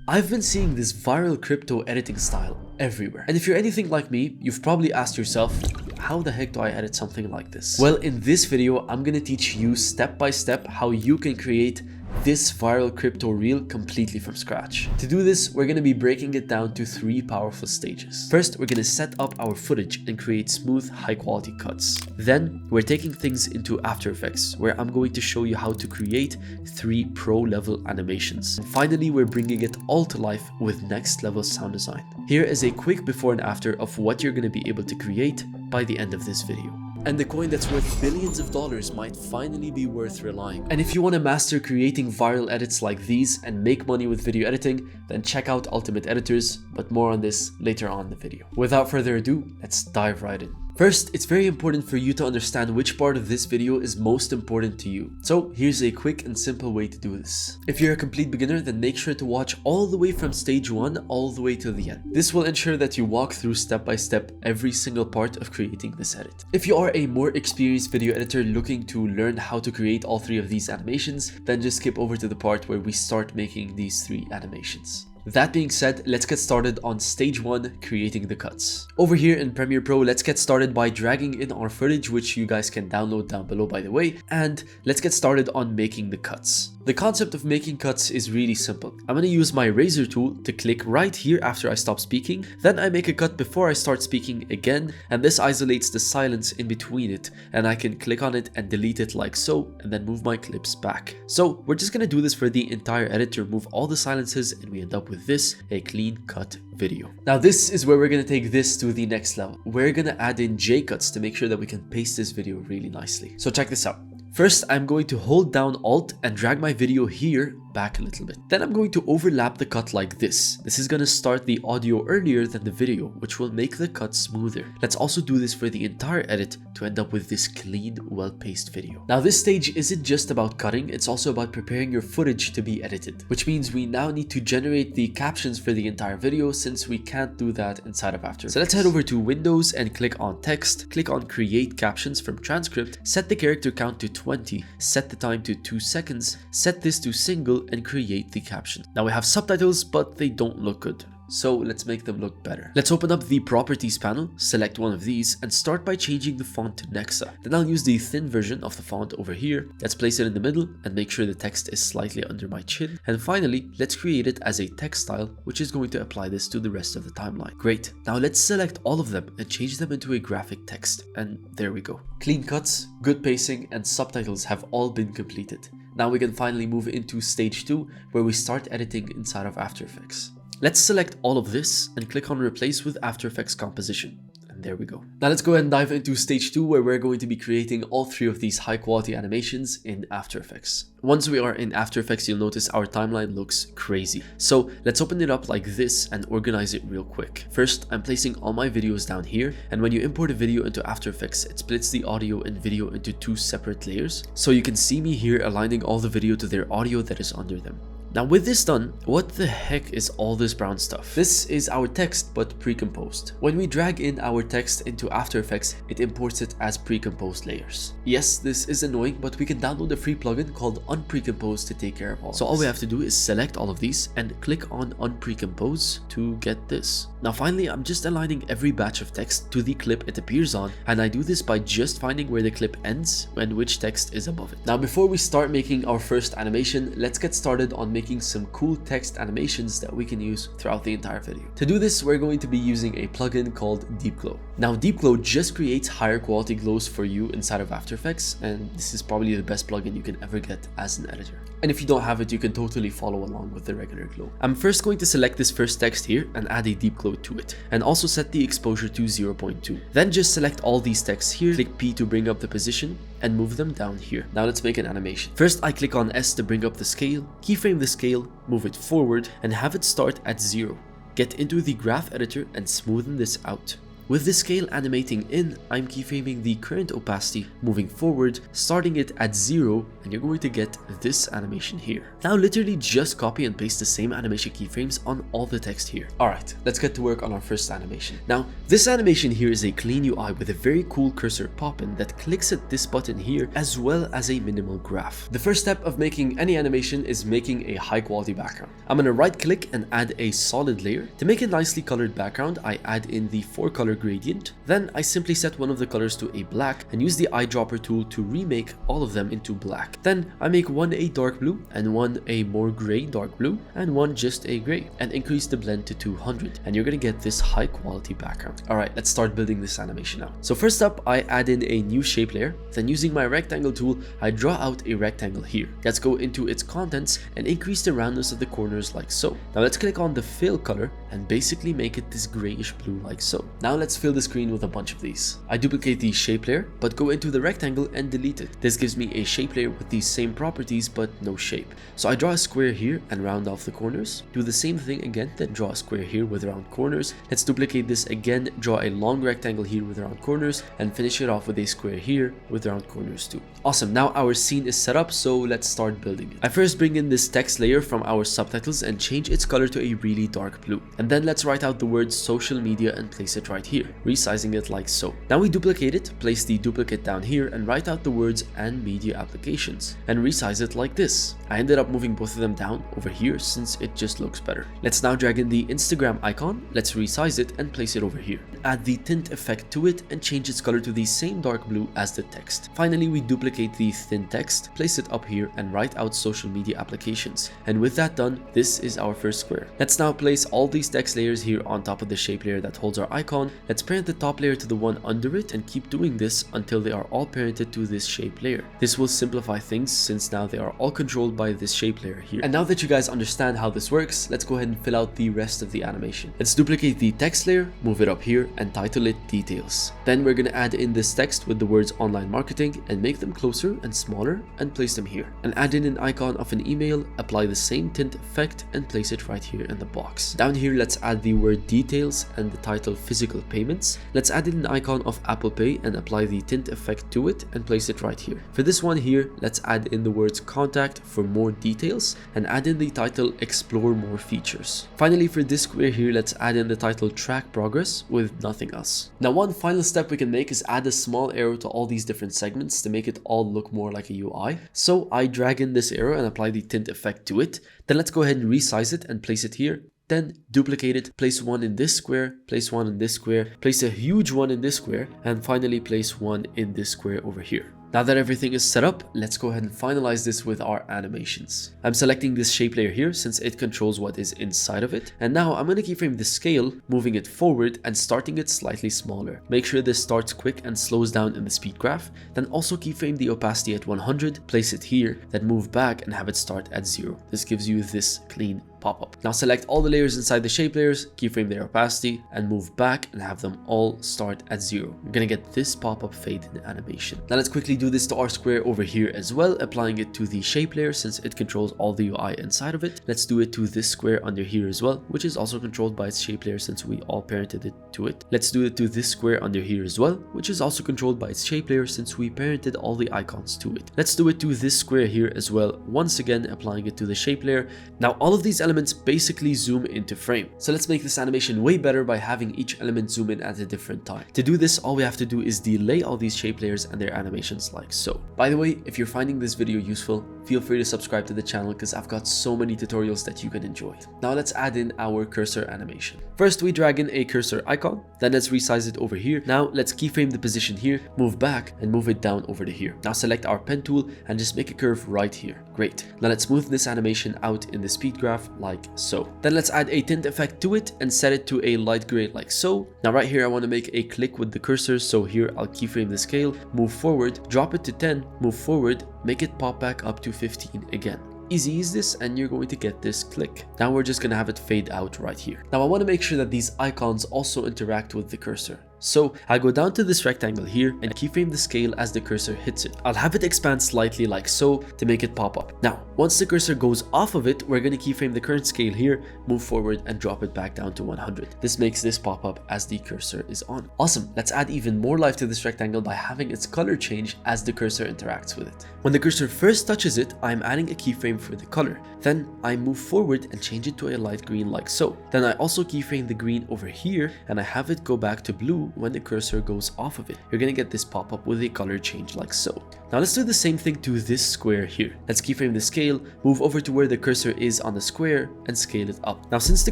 I've been seeing this viral crypto editing style everywhere. And if you're anything like me, you've probably asked yourself, how the heck do I edit something like this? Well, in this video, I'm gonna teach you step by step how you can create this viral crypto reel completely from scratch. To do this, we're going to be breaking it down to 3 powerful stages. First, we're going to set up our footage and create smooth, high quality cuts. Then, we're taking things into After Effects, where I'm going to show you how to create 3 pro level animations. And finally, we're bringing it all to life with next level sound design. Here is a quick before and after of what you're going to be able to create by the end of this video. And the coin that's worth billions of dollars might finally be worth relying on. And if you want to master creating viral edits like these and make money with video editing, then check out Ultimate Editors, but more on this later on in the video. Without further ado, let's dive right in. First, it's very important for you to understand which part of this video is most important to you. So here's a quick and simple way to do this. If you're a complete beginner, then make sure to watch all the way from stage 1 all the way to the end. This will ensure that you walk through step by step every single part of creating this edit. If you are a more experienced video editor looking to learn how to create all 3 of these animations, then just skip over to the part where we start making these 3 animations. That being said, let's get started on stage 1, creating the cuts. Over here in Premiere Pro, let's get started by dragging in our footage, which you guys can download down below by the way, and let's get started on making the cuts. The concept of making cuts is really simple. I'm going to use my razor tool to click right here after I stop speaking, then I make a cut before I start speaking again, and this isolates the silence in between it, and I can click on it and delete it like so, and then move my clips back. So we're just going to do this for the entire edit to remove all the silences, and we end up with this, a clean cut video. Now this is where we're going to take this to the next level. We're going to add in J-cuts to make sure that we can paste this video really nicely. So check this out. First, I'm going to hold down Alt and drag my video here back a little bit. Then I'm going to overlap the cut like this. This is going to start the audio earlier than the video, which will make the cut smoother. Let's also do this for the entire edit to end up with this clean, well-paced video. Now this stage isn't just about cutting, it's also about preparing your footage to be edited, which means we now need to generate the captions for the entire video since we can't do that inside of After Effects. So let's head over to Windows and click on Text, click on Create Captions from Transcript, set the character count to 20, set the time to 2 seconds, set this to single, and create the caption. Now we have subtitles, but they don't look good. So let's make them look better. Let's open up the properties panel, select one of these, and start by changing the font to Nexa. Then I'll use the thin version of the font over here. Let's place it in the middle and make sure the text is slightly under my chin. And finally, let's create it as a text style, which is going to apply this to the rest of the timeline. Great. Now let's select all of them and change them into a graphic text. And there we go. Clean cuts, good pacing, and subtitles have all been completed. Now we can finally move into stage 2, where we start editing inside of After Effects. Let's select all of this and click on Replace with After Effects Composition. And there we go. Now let's go ahead and dive into stage 2, where we're going to be creating all 3 of these high quality animations in After Effects. Once we are in After Effects, you'll notice our timeline looks crazy. So let's open it up like this and organize it real quick. First, I'm placing all my videos down here, and when you import a video into After Effects, it splits the audio and video into 2 separate layers. So you can see me here aligning all the video to their audio that is under them. Now with this done, what the heck is all this brown stuff? This is our text, but pre-composed. When we drag in our text into After Effects, it imports it as pre-composed layers. Yes, this is annoying, but we can download a free plugin called Unprecompose to take care of all. So all we have to do is select all of these and click on Unprecompose to get this. Now finally, I'm just aligning every batch of text to the clip it appears on, and I do this by just finding where the clip ends and which text is above it. Now before we start making our first animation, let's get started on making some cool text animations that we can use throughout the entire video. To do this, we're going to be using a plugin called Deep Glow. Now Deep Glow just creates higher quality glows for you inside of After Effects, and this is probably the best plugin you can ever get as an editor. And if you don't have it, you can totally follow along with the regular glow. I'm first going to select this first text here and add a deep glow to it, and also set the exposure to 0.2. Then just select all these texts here, click P to bring up the position, and move them down here. Now let's make an animation. First, I click on S to bring up the scale, keyframe the scale, move it forward, and have it start at 0. Get into the graph editor and smoothen this out. With the scale animating in, I'm keyframing the current opacity moving forward, starting it at 0, and you're going to get this animation here. Now literally just copy and paste the same animation keyframes on all the text here. Alright, let's get to work on our first animation. Now, this animation here is a clean UI with a very cool cursor pop-in that clicks at this button here, as well as a minimal graph. The first step of making any animation is making a high quality background. I'm gonna right click and add a solid layer. To make a nicely colored background, I add in the 4-color gradient. Then I simply set one of the colors to a black and use the eyedropper tool to remake all of them into black. Then I make one a dark blue and one a more gray dark blue and one just a gray, and increase the blend to 200, and you're gonna get this high quality background. Alright, let's start building this animation now. So first up, I add in a new shape layer. Then using my rectangle tool, I draw out a rectangle here. Let's go into its contents and increase the roundness of the corners like so. Now let's click on the fill color and basically make it this grayish blue like so. Now let's fill the screen with a bunch of these. I duplicate the shape layer, but go into the rectangle and delete it. This gives me a shape layer with these same properties but no shape. So I draw a square here and round off the corners. Do the same thing again, then draw a square here with round corners. Let's duplicate this again, draw a long rectangle here with round corners, and finish it off with a square here with round corners too. Awesome, now our scene is set up, so let's start building it. I first bring in this text layer from our subtitles and change its color to a really dark blue. And then let's write out the word social media and place it right here, resizing it like so. Now we duplicate it, place the duplicate down here and write out the words and media applications and resize it like this. I ended up moving both of them down over here since it just looks better. Let's now drag in the Instagram icon, let's resize it and place it over here. Add the tint effect to it and change its color to the same dark blue as the text. Finally, we duplicate the thin text, place it up here and write out social media applications. And with that done, this is our first square. Let's now place all these text layers here on top of the shape layer that holds our icon. Let's parent the top layer to the one under it and keep doing this until they are all parented to this shape layer. This will simplify things since now they are all controlled by this shape layer here. And now that you guys understand how this works, let's go ahead and fill out the rest of the animation. Let's duplicate the text layer, move it up here and title it details. Then we're going to add in this text with the words online marketing and make them closer and smaller and place them here. And add in an icon of an email, apply the same tint effect and place it right here in the box. Down here, let's add the word details and the title physical payments. Let's add in an icon of Apple Pay and apply the tint effect to it and place it right here. For this one here, let's add in the words contact for more details and add in the title explore more features. Finally, for this square here, let's add in the title track progress with nothing else. Now one final step we can make is add a small arrow to all these different segments to make it all look more like a UI. So I drag in this arrow and apply the tint effect to it. Then let's go ahead and resize it and place it here. Then duplicate it, place one in this square, place one in this square, place a huge one in this square, and finally place one in this square over here. Now that everything is set up, let's go ahead and finalize this with our animations. I'm selecting this shape layer here since it controls what is inside of it. And now I'm going to keyframe the scale, moving it forward and starting it slightly smaller. Make sure this starts quick and slows down in the speed graph. Then also keyframe the opacity at 100, place it here, then move back and have it start at 0. This gives you this clean pop-up. Now select all the layers inside the shape layers, keyframe their opacity, and move back and have them all start at 0. You're gonna get this pop-up fade in animation. Now let's quickly do this to our square over here as well, applying it to the shape layer since it controls all the UI inside of it. Let's do it to this square under here as well, which is also controlled by its shape layer since we all parented it to it. Let's do it to this square under here as well, which is also controlled by its shape layer since we parented all the icons to it. Let's do it to this square here as well, once again applying it to the shape layer. Now all of these elements basically zoom into frame. So let's make this animation way better by having each element zoom in at a different time. To do this, all we have to do is delay all these shape layers and their animations like so. By the way, if you're finding this video useful, feel free to subscribe to the channel because I've got so many tutorials that you can enjoy. Now let's add in our cursor animation. First, we drag in a cursor icon, then let's resize it over here. Now let's keyframe the position here, move back and move it down over to here. Now select our pen tool and just make a curve right here. Great. Now let's smooth this animation out in the speed graph like so. Then let's add a tint effect to it and set it to a light gray like so. Now right here I want to make a click with the cursor, so here I'll keyframe the scale, move forward, drop it to 10, move forward, make it pop back up to 15 again. Easy is this and you're going to get this click. Now we're just going to have it fade out right here. Now I want to make sure that these icons also interact with the cursor. So I go down to this rectangle here and keyframe the scale as the cursor hits it. I'll have it expand slightly like so to make it pop up. Now, once the cursor goes off of it, we're going to keyframe the current scale here, move forward and drop it back down to 100. This makes this pop up as the cursor is on. Awesome. Let's add even more life to this rectangle by having its color change as the cursor interacts with it. When the cursor first touches it, I'm adding a keyframe for the color. Then I move forward and change it to a light green like so. Then I also keyframe the green over here and I have it go back to blue when the cursor goes off of it. You're gonna get this pop up with a color change like so. Now let's do the same thing to this square here. Let's keyframe the scale, move over to where the cursor is on the square and scale it up. Now since the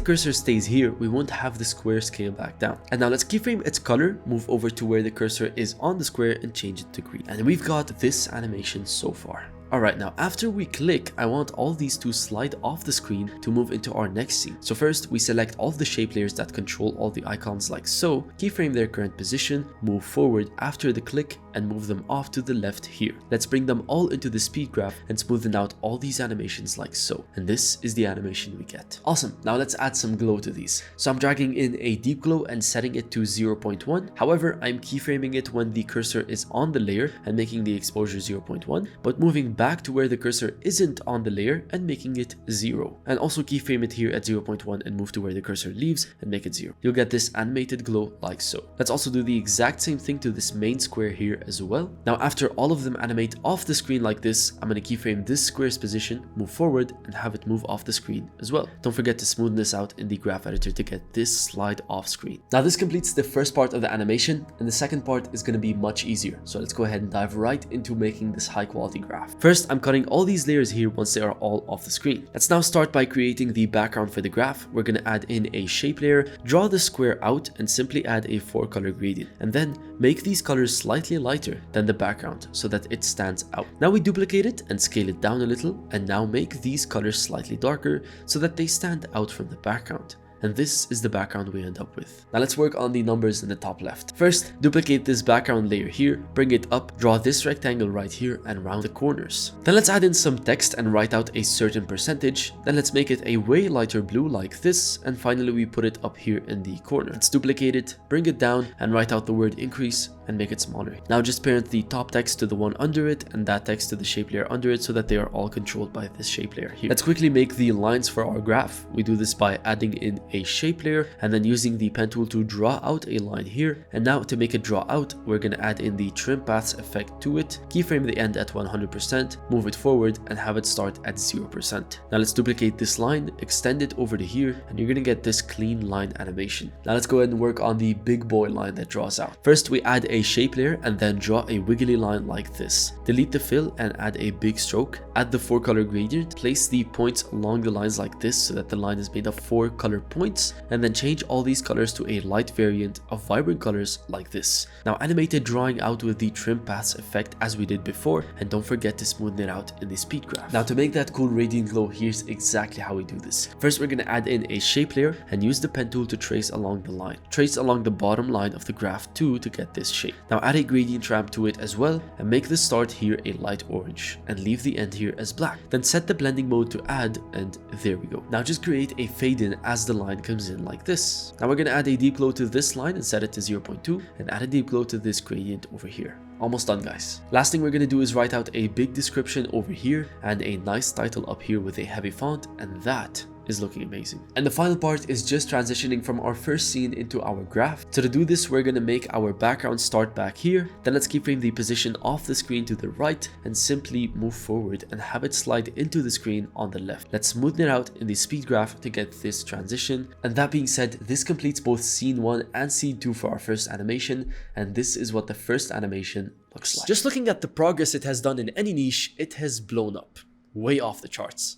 cursor stays here, we won't have the square scale back down. And now let's keyframe its color, move over to where the cursor is on the square and change it to green. And we've got this animation so far. Alright, now after we click, I want all these to slide off the screen to move into our next scene. So first, we select all of the shape layers that control all the icons like so, keyframe their current position, move forward after the click, and move them off to the left here. Let's bring them all into the speed graph and smoothen out all these animations like so. And this is the animation we get. Awesome, now let's add some glow to these. So I'm dragging in a deep glow and setting it to 0.1. However, I'm keyframing it when the cursor is on the layer and making the exposure 0.1, but moving back to where the cursor isn't on the layer and making it 0. And also keyframe it here at 0.1 and move to where the cursor leaves and make it 0. You'll get this animated glow like so. Let's also do the exact same thing to this main square here as well. Now after all of them animate off the screen like this, I'm going to keyframe this square's position, move forward and have it move off the screen as well. Don't forget to smoothen this out in the graph editor to get this slide off screen. Now this completes the first part of the animation and the second part is going to be much easier. So let's go ahead and dive right into making this high quality graph. First, I'm cutting all these layers here once they are all off the screen. Let's now start by creating the background for the graph. We're going to add in a shape layer, draw the square out and simply add a 4-color gradient and then make these colors slightly lighter than the background so that it stands out. Now we duplicate it and scale it down a little and now make these colors slightly darker so that they stand out from the background. And this is the background we end up with. Now let's work on the numbers in the top left. First, duplicate this background layer here, bring it up, draw this rectangle right here and round the corners. Then let's add in some text and write out a certain percentage. Then let's make it a way lighter blue like this. And finally we put it up here in the corner. Let's duplicate it, bring it down and write out the word increase and make it smaller. Now just parent the top text to the one under it and that text to the shape layer under it so that they are all controlled by this shape layer here. Let's quickly make the lines for our graph. We do this by adding in a shape layer and then using the pen tool to draw out a line here. And now to make it draw out, we're going to add in the trim paths effect to it, keyframe the end at 100%, move it forward and have it start at 0%. Now let's duplicate this line, extend it over to here and you're going to get this clean line animation. Now let's go ahead and work on the big boy line that draws out. First we add a shape layer and then draw a wiggly line like this. Delete the fill and add a big stroke. Add the 4-color gradient. Place the points along the lines like this so that the line is made of 4 color points and then change all these colors to a light variant of vibrant colors like this. Now animate it drawing out with the trim paths effect as we did before and don't forget to smoothen it out in the speed graph. Now to make that cool radiant glow, here's exactly how we do this. First we're going to add in a shape layer and use the pen tool to trace along the line. Trace along the bottom line of the graph too to get this shape. Now add a gradient ramp to it as well and make the start here a light orange and leave the end here as black. Then set the blending mode to add and there we go. Now just create a fade in as the line comes in like this. Now we're going to add a deep glow to this line and set it to 0.2 and add a deep glow to this gradient over here. Almost done, guys. Last thing we're going to do is write out a big description over here and a nice title up here with a heavy font, and that is looking amazing. And the final part is just transitioning from our first scene into our graph. So to do this, we're going to make our background start back here. Then let's keyframe the position off the screen to the right and simply move forward and have it slide into the screen on the left. Let's smoothen it out in the speed graph to get this transition. And that being said, this completes both scene 1 and scene 2 for our first animation. And this is what the first animation looks like. Just looking at the progress it has done in any niche, it has blown up. Way off the charts.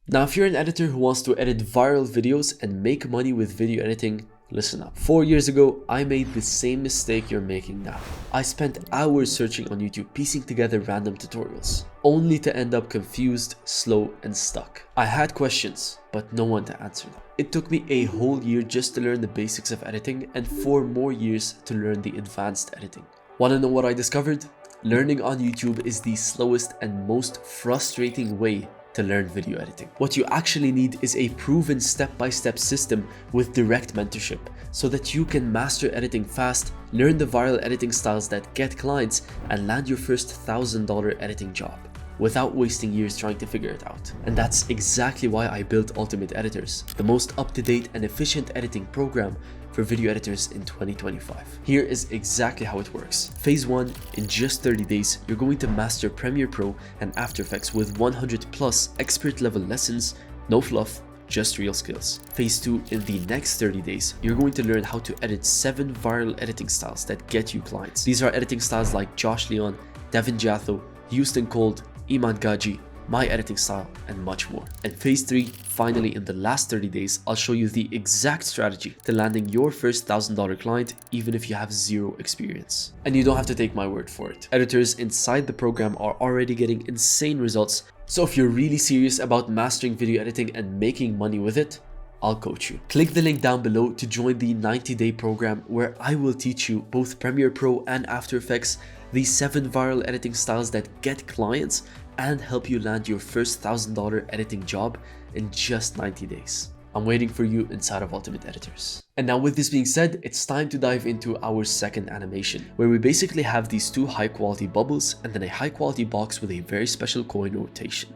Now, if you're an editor who wants to edit viral videos and make money with video editing, listen up. 4 years ago, I made the same mistake you're making now. I spent hours searching on YouTube, piecing together random tutorials, only to end up confused, slow, and stuck. I had questions, but no one to answer them. It took me a whole year just to learn the basics of editing and 4 more years to learn the advanced editing. Want to know what I discovered? Learning on YouTube is the slowest and most frustrating way to learn video editing. What you actually need is a proven step-by-step system with direct mentorship, so that you can master editing fast, learn the viral editing styles that get clients, and land your first $1,000 editing job without wasting years trying to figure it out. And that's exactly why I built Ultimate Editors, the most up-to-date and efficient editing program for video editors in 2025. Here is exactly how it works. Phase 1, in just 30 days, you're going to master Premiere Pro and After Effects with 100 plus expert level lessons, no fluff, just real skills. Phase 2, in the next 30 days, you're going to learn how to edit 7 viral editing styles that get you clients. These are editing styles like Josh Leon, Devin Jatho, Houston Cold, Iman Gaji, my editing style, and much more. And phase 3, finally in the last 30 days, I'll show you the exact strategy to landing your first $1,000 client even if you have zero experience. And you don't have to take my word for it. Editors inside the program are already getting insane results. So if you're really serious about mastering video editing and making money with it, I'll coach you. Click the link down below to join the 90-day program where I will teach you both Premiere Pro and After Effects, the 7 viral editing styles that get clients, and help you land your first $1,000 editing job in just 90 days. I'm waiting for you inside of Ultimate Editors. And now with this being said, it's time to dive into our second animation, where we basically have these 2 high quality bubbles and then a high quality box with a very special coin rotation.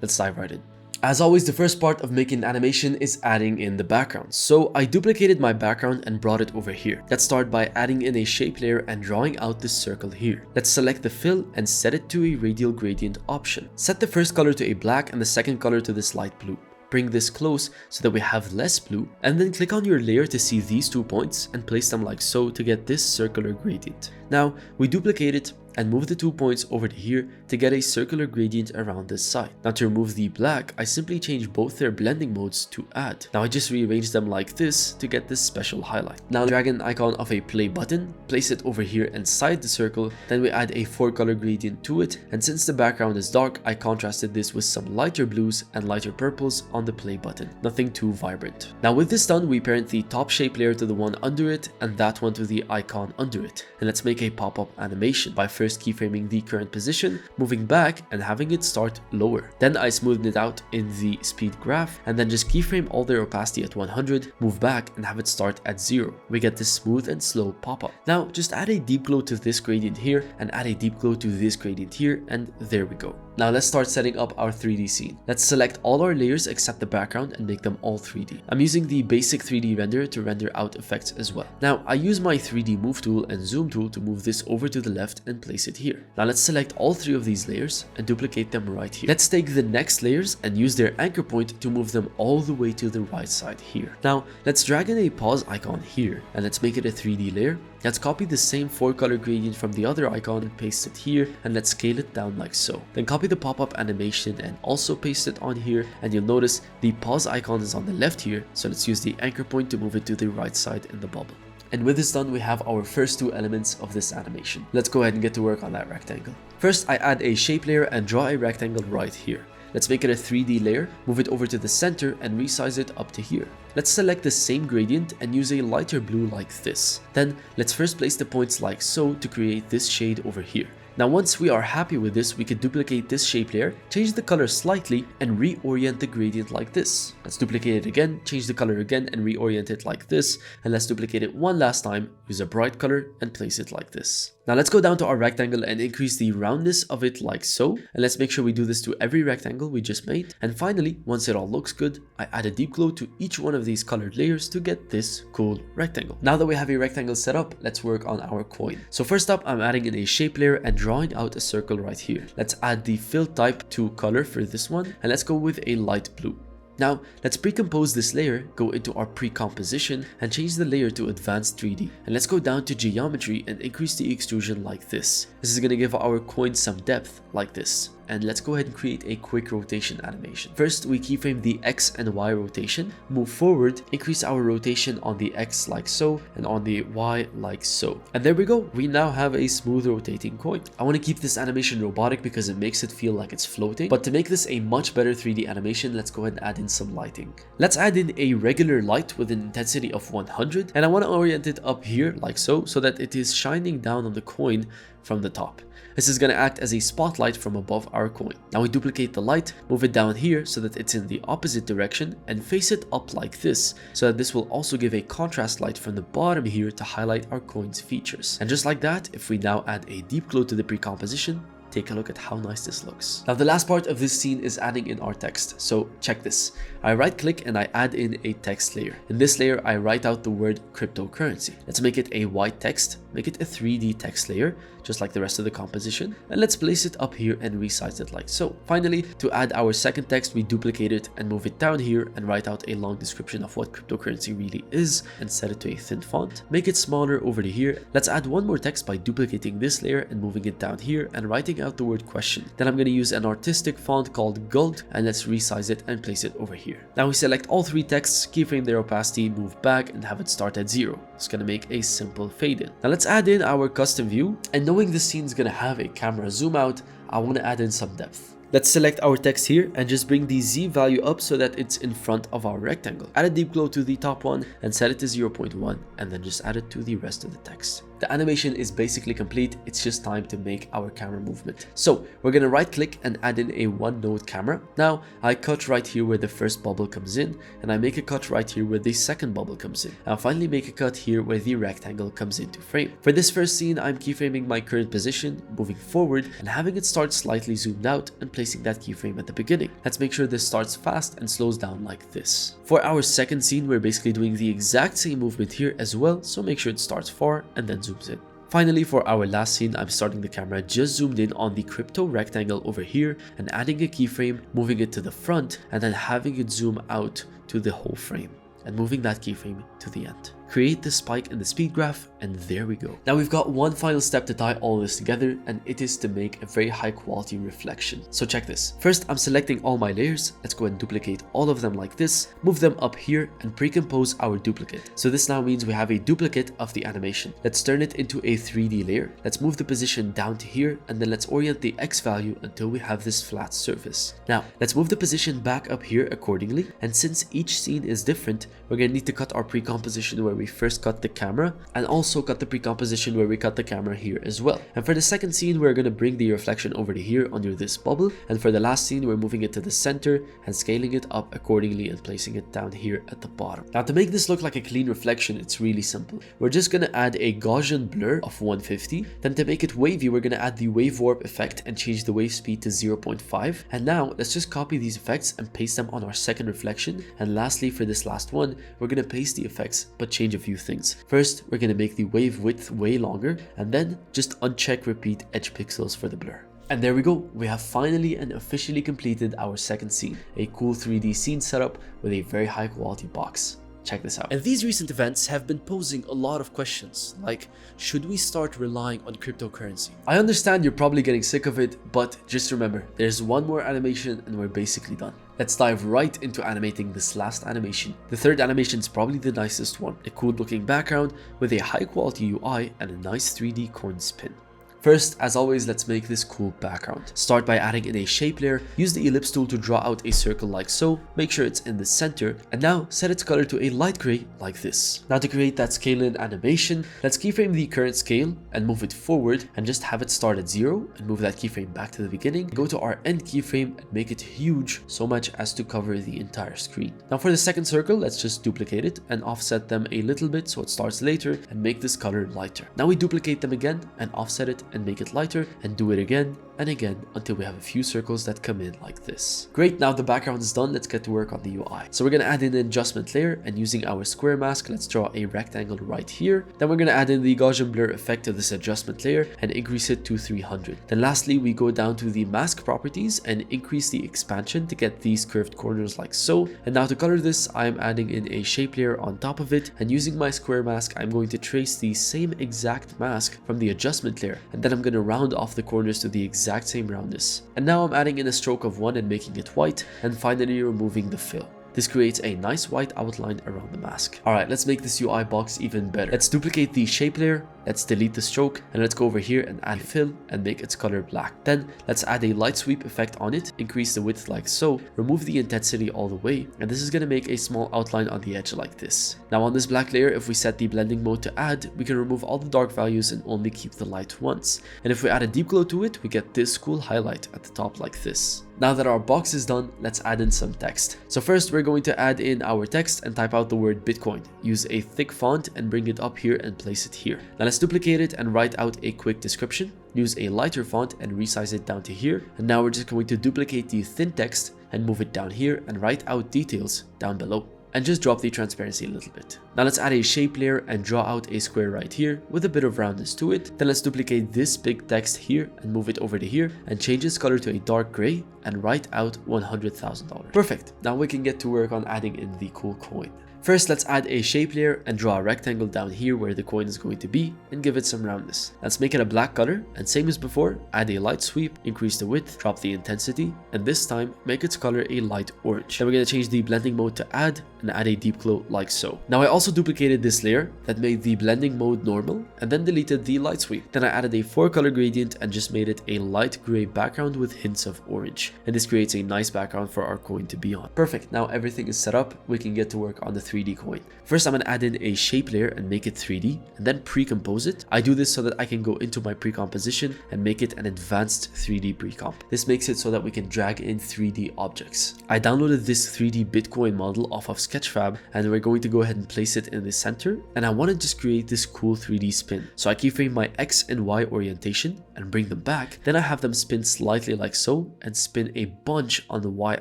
Let's dive right in. As always, the first part of making an animation is adding in the background. So I duplicated my background and brought it over here. Let's start by adding in a shape layer and drawing out this circle here. Let's select the fill and set it to a radial gradient option. Set the first color to a black and the second color to this light blue. Bring this close so that we have less blue, and then click on your layer to see these 2 points and place them like so to get this circular gradient. Now we duplicate it and move the 2 points over to here to get a circular gradient around this side. Now to remove the black, I simply change both their blending modes to add. Now I just rearrange them like this to get this special highlight. Now drag an icon of a play button, place it over here inside the circle, then we add a 4-color gradient to it, and since the background is dark, I contrasted this with some lighter blues and lighter purples on the play button. Nothing too vibrant. Now with this done, we parent the top shape layer to the one under it and that one to the icon under it. And let's make a pop-up animation by first keyframing the current position, moving back and having it start lower. Then I smoothed it out in the speed graph and then just keyframe all their opacity at 100, move back and have it start at 0. We get this smooth and slow pop-up. Now just add a deep glow to this gradient here and add a deep glow to this gradient here, and there we go. Now let's start setting up our 3D scene. Let's select all our layers except the background and make them all 3D. I'm using the basic 3D renderer to render out effects as well. Now I use my 3D move tool and zoom tool to move this over to the left and place it here. Now let's select all 3 of these layers and duplicate them right here. Let's take the next layers and use their anchor point to move them all the way to the right side here. Now let's drag in a pause icon here and let's make it a 3D layer. Let's copy the same 4-color gradient from the other icon and paste it here, and let's scale it down like so. Then copy the pop-up animation and also paste it on here, and you'll notice the pause icon is on the left here, so let's use the anchor point to move it to the right side in the bubble. And with this done, we have our first 2 elements of this animation. Let's go ahead and get to work on that rectangle. First, I add a shape layer and draw a rectangle right here. Let's make it a 3D layer, move it over to the center and resize it up to here. Let's select the same gradient and use a lighter blue like this. Then let's first place the points like so to create this shade over here. Now once we are happy with this, we can duplicate this shape layer, change the color slightly and reorient the gradient like this. Let's duplicate it again, change the color again and reorient it like this, and let's duplicate it one last time, use a bright color and place it like this. Now let's go down to our rectangle and increase the roundness of it like so, and let's make sure we do this to every rectangle we just made. And finally, once it all looks good, I add a deep glow to each one of these colored layers to get this cool rectangle. Now that we have a rectangle set up, let's work on our coin. So first up, I'm adding in a shape layer and drawing out a circle right here. Let's add the fill type to color for this one, and let's go with a light blue. Now, let's pre-compose this layer, go into our pre-composition and change the layer to advanced 3D. And let's go down to geometry and increase the extrusion like this. This is going to give our coin some depth like this. And let's go ahead and create a quick rotation animation. First, we keyframe the X and Y rotation, move forward, increase our rotation on the X like so, and on the Y like so. And there we go, we now have a smooth rotating coin. I want to keep this animation robotic because it makes it feel like it's floating, but to make this a much better 3D animation, let's go ahead and add in some lighting. Let's add in a regular light with an intensity of 100, and I want to orient it up here like so that it is shining down on the coin from the top. This is going to act as a spotlight from above our coin. Now we duplicate the light, move it down here so that it's in the opposite direction, and face it up like this, so that this will also give a contrast light from the bottom here to highlight our coin's features. And just like that, if we now add a deep glow to the pre-composition, take a look at how nice this looks. Now the last part of this scene is adding in our text. So check this. I right click and I add in a text layer. In this layer, I write out the word cryptocurrency. Let's make it a white text, make it a 3D text layer, just like the rest of the composition. And let's place it up here and resize it like so. Finally, to add our second text, we duplicate it and move it down here and write out a long description of what cryptocurrency really is and set it to a thin font. Make it smaller over to here. Let's add one more text by duplicating this layer and moving it down here and writing out the word question. Then I'm going to use an artistic font called Gold, and let's resize it and place it over here. Now we select all three texts, keyframe their opacity, move back, and have it start at 0. It's going to make a simple fade in. Now let's add in our custom view, and knowing this scene is going to have a camera zoom out, I want to add in some depth. Let's select our text here and just bring the Z value up so that it's in front of our rectangle. Add a deep glow to the top one and set it to 0.1, and then just add it to the rest of the text. The animation is basically complete, it's just time to make our camera movement. So we're gonna right click and add in a one node camera. Now I cut right here where the first bubble comes in, and I make a cut right here where the second bubble comes in. I'll finally make a cut here where the rectangle comes into frame. For this first scene, I'm keyframing my current position, moving forward and having it start slightly zoomed out and placing that keyframe at the beginning. Let's make sure this starts fast and slows down like this. For our second scene, we're basically doing the exact same movement here as well, so make sure it starts far and then zooms in. Finally, for our last scene, I'm starting the camera just zoomed in on the crypto rectangle over here and adding a keyframe, moving it to the front, and then having it zoom out to the whole frame and moving that keyframe to the end. Create the spike in the speed graph, and there we go. Now we've got one final step to tie all this together, and it is to make a very high quality reflection. So check this. First, I'm selecting all my layers. Let's go and duplicate all of them like this, move them up here and pre-compose our duplicate. So this now means we have a duplicate of the animation. Let's turn it into a 3D layer. Let's move the position down to here, and then let's orient the X value until we have this flat surface. Now let's move the position back up here accordingly, and since each scene is different, we're going to need to cut our pre-composition where we first cut the camera, and also cut the pre-composition where we cut the camera here as well. And for the second scene, we're going to bring the reflection over to here under this bubble, and for the last scene, we're moving it to the center and scaling it up accordingly and placing it down here at the bottom. Now to make this look like a clean reflection, it's really simple. We're just going to add a Gaussian blur of 150. Then to make it wavy, we're going to add the wave warp effect and change the wave speed to 0.5. And now let's just copy these effects and paste them on our second reflection. And lastly, for this last one, we're going to paste the effects but change a few things. First, we're going to make the wave width way longer, and then just uncheck repeat edge pixels for the blur. And there we go, we have finally and officially completed our second scene, a cool 3D scene setup with a very high quality box. Check this out. And these recent events have been posing a lot of questions, like, should we start relying on cryptocurrency? I understand you're probably getting sick of it, but just remember, there's one more animation and we're basically done. Let's dive right into animating this last animation. The third animation is probably the nicest one, a cool looking background with a high quality UI and a nice 3D coin spin. First, as always, let's make this cool background. Start by adding in a shape layer, use the ellipse tool to draw out a circle like so, make sure it's in the center, and now set its color to a light gray like this. Now to create that scale in animation, let's keyframe the current scale and move it forward and just have it start at 0 and move that keyframe back to the beginning. Go to our end keyframe and make it huge, so much as to cover the entire screen. Now for the second circle, let's just duplicate it and offset them a little bit so it starts later and make this color lighter. Now we duplicate them again and offset it and make it lighter, and do it again and again until we have a few circles that come in like this. Great, now the background is done, let's get to work on the UI. So we're going to add in an adjustment layer, and using our square mask, let's draw a rectangle right here. Then we're going to add in the Gaussian blur effect to this adjustment layer and increase it to 300. Then lastly, we go down to the mask properties and increase the expansion to get these curved corners like so. And now to color this, I'm adding in a shape layer on top of it, and using my square mask, I'm going to trace the same exact mask from the adjustment layer, and then I'm going to round off the corners to the exact same roundness. And now I'm adding in a stroke of 1 and making it white, and finally removing the fill. This creates a nice white outline around the mask. Alright, let's make this UI box even better. Let's duplicate the shape layer, Let's delete the stroke and let's go over here and add fill and make its color black. Then let's add a light sweep effect on it, increase the width like so, remove the intensity all the way, and this is going to make a small outline on the edge like this. Now on this black layer, if we set the blending mode to add, we can remove all the dark values and only keep the light ones. And if we add a deep glow to it, we get this cool highlight at the top like this. Now that our box is done, let's add in some text. So first we're going to add in our text and type out the word Bitcoin. Use a thick font and bring it up here and place it here. Now let's duplicate it and write out a quick description. Use a lighter font and resize it down to here. And now we're just going to duplicate the thin text and move it down here and write out details down below. And just drop the transparency a little bit. Now let's add a shape layer and draw out a square right here with a bit of roundness to it. Then let's duplicate this big text here and move it over to here and change its color to a dark gray and write out $100,000. Perfect. Now we can get to work on adding in the cool coin. First, let's add a shape layer and draw a rectangle down here where the coin is going to be and give it some roundness. Let's make it a black color and same as before, add a light sweep, increase the width, drop the intensity, and this time make its color a light orange. Then we're going to change the blending mode to add and add a deep glow like so. Now I also duplicated this layer that made the blending mode normal and then deleted the light sweep. Then I added a 4-color gradient and just made it a light gray background with hints of orange. And this creates a nice background for our coin to be on. Perfect. Now everything is set up. We can get to work on the 3D coin. First, I'm going to add in a shape layer and make it 3D and then pre-compose it. I do this so that I can go into my pre-composition and make it an advanced 3D pre-comp. This makes it so that we can drag in 3D objects. I downloaded this 3D Bitcoin model off of Sketchfab and we're going to go ahead and place it in the center. And I want to just create this cool 3D spin. So I keyframe my X and Y orientation and bring them back. Then I have them spin slightly like so and spin a bunch on the Y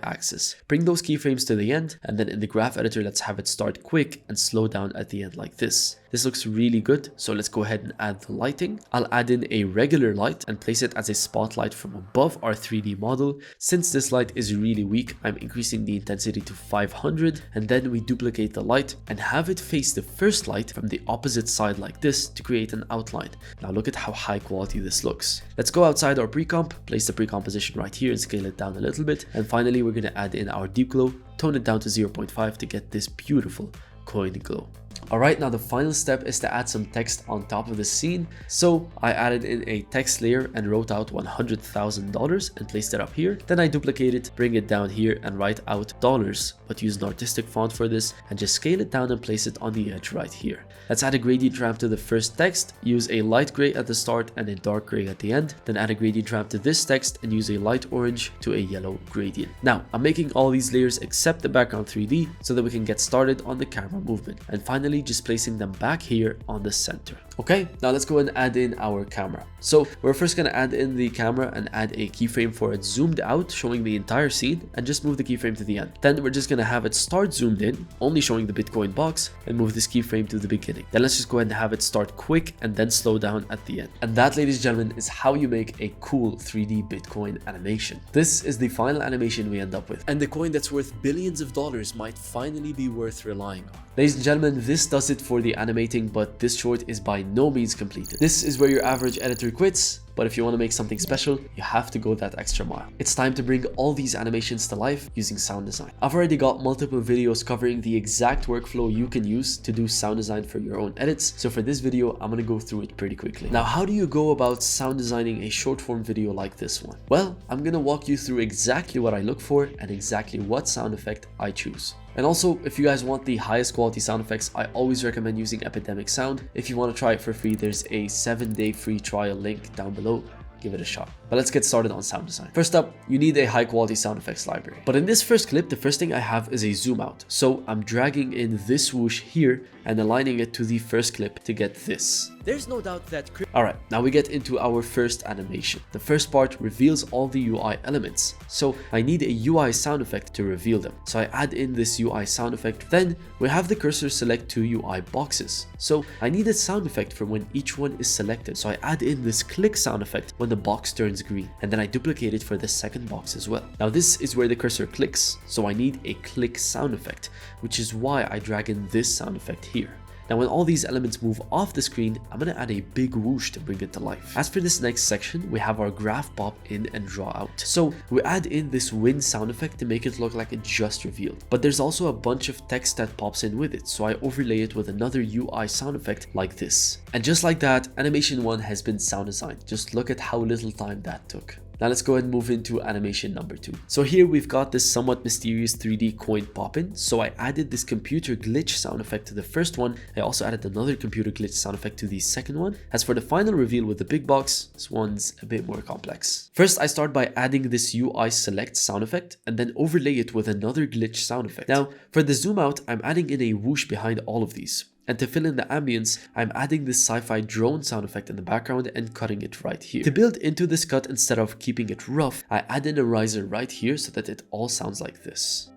axis. Bring those keyframes to the end and then in the graph editor, let's have it start quick and slow down at the end like this. This looks really good, so let's go ahead and add the lighting. I'll add in a regular light and place it as a spotlight from above our 3D model. Since this light is really weak, I'm increasing the intensity to 500 and then we duplicate the light and have it face the first light from the opposite side like this to create an outline. Now look at how high quality this looks. Let's go outside our pre-comp, place the pre-composition right here and scale it down a little bit. And finally, we're going to add in our deep glow, tone it down to 0.5 to get this beautiful coin glow. Alright, now the final step is to add some text on top of the scene. So I added in a text layer and wrote out $100,000 and placed it up here. Then I duplicate it, bring it down here and write out dollars, but use an artistic font for this and just scale it down and place it on the edge right here. Let's add a gradient ramp to the first text, use a light gray at the start and a dark gray at the end. Then add a gradient ramp to this text and use a light orange to a yellow gradient. Now I'm making all these layers except the background 3D so that we can get started on the camera movement. And finally, just placing them back here on the center. Okay, now let's go and add in our camera. So we're first going to add in the camera and add a keyframe for it zoomed out, showing the entire scene, and just move the keyframe to the end. Then we're just going to have it start zoomed in, only showing the Bitcoin box, and move this keyframe to the beginning. Then let's just go ahead and have it start quick and then slow down at the end. And that, ladies and gentlemen, is how you make a cool 3D Bitcoin animation. This is the final animation we end up with, and the coin that's worth billions of dollars might finally be worth relying on. Ladies and gentlemen, this does it for the animating, but this short is by no means completed. This is where your average editor quits, but if you want to make something special, you have to go that extra mile. It's time to bring all these animations to life using sound design. I've already got multiple videos covering the exact workflow you can use to do sound design for your own edits, so for this video, I'm going to go through it pretty quickly. Now, how do you go about sound designing a short form video like this one? Well, I'm going to walk you through exactly what I look for and exactly what sound effect I choose. And also, if you guys want the highest quality sound effects, I always recommend using Epidemic Sound. If you want to try it for free, there's a 7-day free trial link down below. Give it a shot. But let's get started on sound design. First up, you need a high quality sound effects library. But in this first clip, the first thing I have is a zoom out. So I'm dragging in this swoosh here and aligning it to the first clip to get this. There's no doubt that... Alright, now we get into our first animation. The first part reveals all the UI elements. So I need a UI sound effect to reveal them. So I add in this UI sound effect. Then we have the cursor select two UI boxes. So I need a sound effect for when each one is selected. So I add in this click sound effect when the box turns green. And then I duplicate it for the second box as well. Now this is where the cursor clicks. So I need a click sound effect, which is why I drag in this sound effect here. Now when all these elements move off the screen, I'm going to add a big whoosh to bring it to life. As for this next section, we have our graph pop in and draw out. So we add in this wind sound effect to make it look like it just revealed. But there's also a bunch of text that pops in with it, so I overlay it with another UI sound effect like this. And just like that, animation 1 has been sound designed. Just look at how little time that took. Now let's go ahead and move into animation number 2. So here we've got this somewhat mysterious 3D coin poppin'. So I added this computer glitch sound effect to the first one. I also added another computer glitch sound effect to the second one. As for the final reveal with the big box, this one's a bit more complex. First, I start by adding this UI select sound effect and then overlay it with another glitch sound effect. Now for the zoom out, I'm adding in a whoosh behind all of these. And to fill in the ambience, I'm adding this sci-fi drone sound effect in the background and cutting it right here. To build into this cut instead of keeping it rough, I add in a riser right here so that it all sounds like this.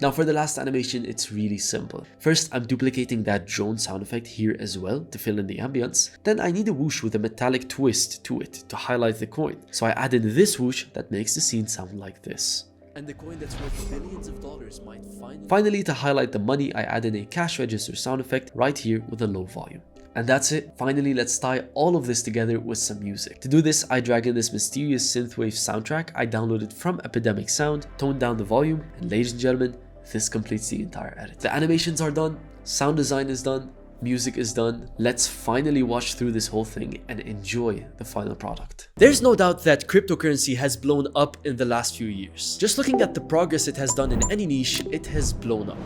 Now for the last animation, it's really simple. First, I'm duplicating that drone sound effect here as well to fill in the ambience. Then I need a whoosh with a metallic twist to it to highlight the coin. So I add in this whoosh that makes the scene sound like this. And the coin that's worth billions of dollars might finally to highlight the money, I add in a cash register sound effect right here with a low volume. And that's it. Finally, let's tie all of this together with some music. To do this, I drag in this mysterious synthwave soundtrack I downloaded from Epidemic Sound, tone down the volume, and ladies and gentlemen, this completes the entire edit. The animations are done, sound design is done, music is done. Let's finally watch through this whole thing and enjoy the final product. There's no doubt that cryptocurrency has blown up in the last few years. Just looking at the progress it has done in any niche, it has blown up.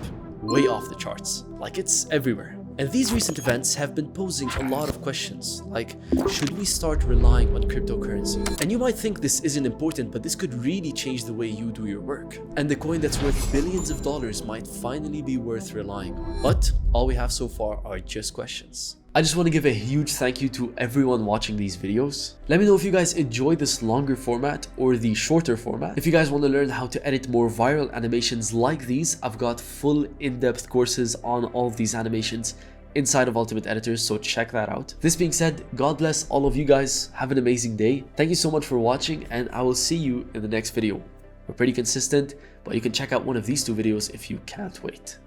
Way off the charts. Like it's everywhere. And these recent events have been posing a lot of questions, like, should we start relying on cryptocurrency? And you might think this isn't important, but this could really change the way you do your work. And the coin that's worth billions of dollars might finally be worth relying on. But all we have so far are just questions. I just want to give a huge thank you to everyone watching these videos. Let me know if you guys enjoy this longer format or the shorter format. If you guys want to learn how to edit more viral animations like these, I've got full in-depth courses on all of these animations inside of Ultimate Editors, so check that out. This being said, God bless all of you guys. Have an amazing day. Thank you so much for watching, and I will see you in the next video. We're pretty consistent, but you can check out one of these two videos if you can't wait.